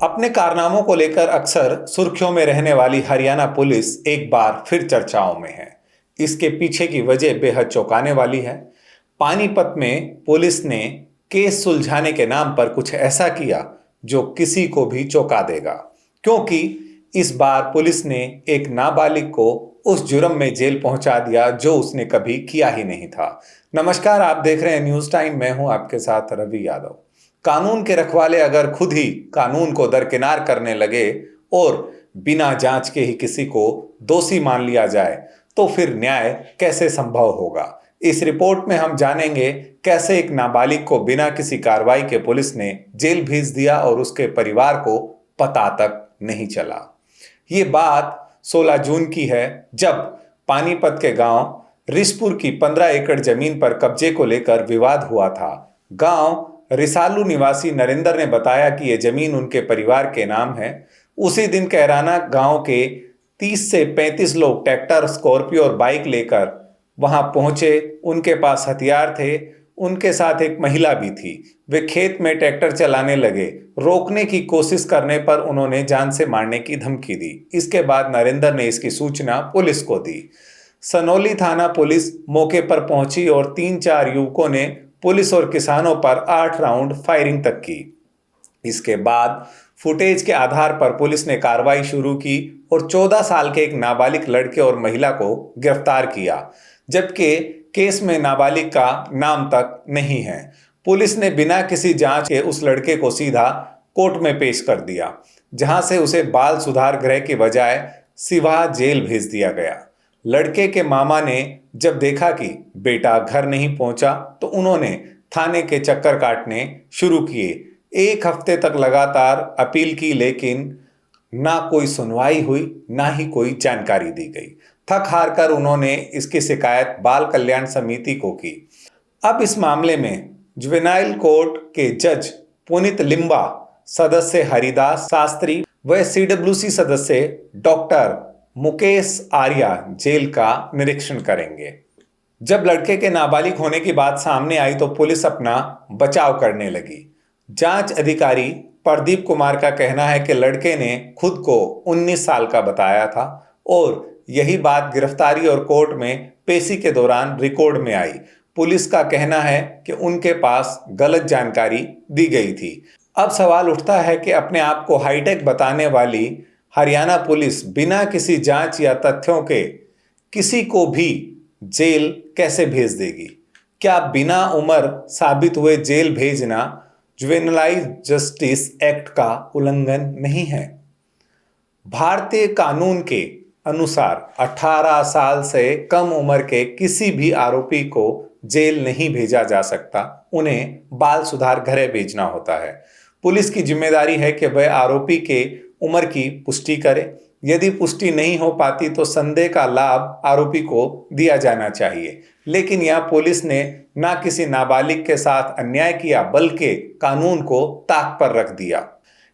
अपने कारनामों को लेकर अक्सर सुर्खियों में रहने वाली हरियाणा पुलिस एक बार फिर चर्चाओं में है। इसके पीछे की वजह बेहद चौंकाने वाली है। पानीपत में पुलिस ने केस सुलझाने के नाम पर कुछ ऐसा किया जो किसी को भी चौंका देगा, क्योंकि इस बार पुलिस ने एक नाबालिग को उस जुर्म में जेल पहुंचा दिया जो उसने कभी किया ही नहीं था। नमस्कार, आप देख रहे हैं न्यूज टाइम। मैं हूं आपके साथ रवि यादव। कानून के रखवाले अगर खुद ही कानून को दरकिनार करने लगे और बिना जांच के ही किसी को दोषी मान लिया जाए तो फिर न्याय कैसे संभव होगा। इस रिपोर्ट में हम जानेंगे कैसे एक नाबालिग को बिना किसी कार्रवाई के पुलिस ने जेल भेज दिया और उसके परिवार को पता तक नहीं चला। ये बात 16 जून की है, जब पानीपत के गांव रिसपुर की 15 एकड़ जमीन पर कब्जे को लेकर विवाद हुआ था। गांव रिसालू निवासी नरेंद्र ने बताया कि यह जमीन उनके परिवार के नाम है। उसी दिन कैराना गांव के 30 से 35 लोग ट्रैक्टर, स्कॉर्पियो और बाइक लेकर वहां पहुंचे। उनके पास हथियार थे, उनके साथ एक महिला भी थी। वे खेत में ट्रैक्टर चलाने लगे। रोकने की कोशिश करने पर उन्होंने जान से मारने की धमकी दी। इसके बाद नरेंद्र ने इसकी सूचना पुलिस को दी। सनोली थाना पुलिस मौके पर पहुंची और 3-4 युवकों ने पुलिस और किसानों पर 8 राउंड फायरिंग तक की। इसके बाद फुटेज के आधार पर पुलिस ने कार्रवाई शुरू की और 14 साल के एक नाबालिग लड़के और महिला को गिरफ्तार किया, जबकि केस में नाबालिग का नाम तक नहीं है। पुलिस ने बिना किसी जांच के उस लड़के को सीधा कोर्ट में पेश कर दिया, जहां से उसे बाल सुधार गृह के बजाय सिवाह जेल भेज दिया गया। लड़के के मामा ने जब देखा कि बेटा घर नहीं पहुंचा तो उन्होंने थाने के चक्कर काटने शुरू किए। 1 हफ्ते तक लगातार अपील की, लेकिन ना कोई सुनवाई हुई, ना ही कोई जानकारी दी गई। थक हार कर उन्होंने इसकी शिकायत बाल कल्याण समिति को की। अब इस मामले में जुवेनाइल कोर्ट के जज पुनीत लिम्बा, सदस्य हरिदास शास्त्री व सीडब्ल्यूसी सदस्य डॉक्टर मुकेश आर्या जेल का निरीक्षण करेंगे। जब लड़के के नाबालिग होने की बात सामने आई तो पुलिस अपना बचाव करने लगी। जांच अधिकारी प्रदीप कुमार का कहना है कि लड़के ने खुद को 19 साल का बताया था और यही बात गिरफ्तारी और कोर्ट में पेशी के दौरान रिकॉर्ड में आई। पुलिस का कहना है कि उनके पास गलत जानकारी दी गई थी। अब सवाल उठता है कि अपने आप को हाईटेक बताने वाली हरियाणा पुलिस बिना किसी जांच या तथ्यों के किसी को भी जेल कैसे भेज देगी? क्या बिना उम्र साबित हुए जेल भेजना जुवेनाइल जस्टिस एक्ट का उल्लंघन नहीं है? भारतीय कानून के अनुसार 18 साल से कम उम्र के किसी भी आरोपी को जेल नहीं भेजा जा सकता, उन्हें बाल सुधार गृह भेजना होता है। पुलिस की जिम्मेदारी है कि वह आरोपी के उम्र की पुष्टि करे। यदि पुष्टि नहीं हो पाती तो संदेह का लाभ आरोपी को दिया जाना चाहिए। लेकिन यह पुलिस ने ना किसी नाबालिग के साथ अन्याय किया, बल्कि कानून को ताक पर रख दिया।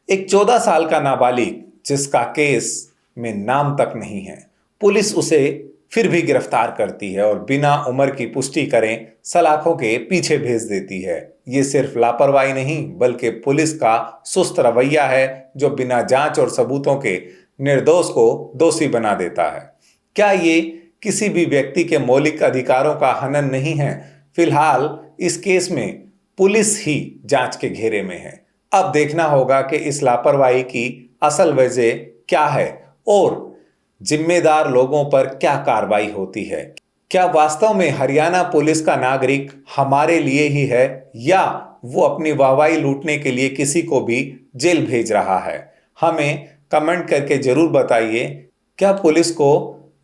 एक 14 साल का नाबालिग जिसका केस में नाम तक नहीं है, पुलिस उसे फिर भी गिरफ्तार करती है और बिना उम्र की पुष्टि करें सलाखों के पीछे भेज देती है। ये सिर्फ लापरवाही नहीं बल्कि पुलिस का सुस्त रवैया है, जो बिना जांच और सबूतों के निर्दोष को दोषी बना देता है। क्या ये किसी भी व्यक्ति के मौलिक अधिकारों का हनन नहीं है? फिलहाल इस केस में पुलिस ही जांच के घेरे में है। अब देखना होगा कि इस लापरवाही की असल वजह क्या है और जिम्मेदार लोगों पर क्या कार्रवाई होती है। क्या वास्तव में हरियाणा पुलिस का नागरिक हमारे लिए ही है, या वो अपनी वाहवाही लूटने के लिए किसी को भी जेल भेज रहा है? हमें कमेंट करके जरूर बताइए। क्या पुलिस को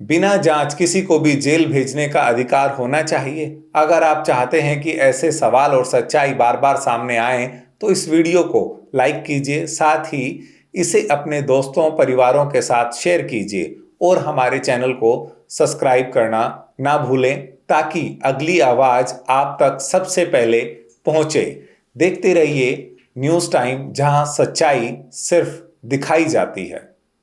बिना जांच किसी को भी जेल भेजने का अधिकार होना चाहिए? अगर आप चाहते हैं कि ऐसे सवाल और सच्चाई बार बार सामने आए तो इस वीडियो को लाइक कीजिए, साथ ही इसे अपने दोस्तों परिवारों के साथ शेयर कीजिए और हमारे चैनल को सब्सक्राइब करना ना भूलें, ताकि अगली आवाज़ आप तक सबसे पहले पहुंचे। देखते रहिए न्यूज़ टाइम, जहां सच्चाई सिर्फ दिखाई जाती है।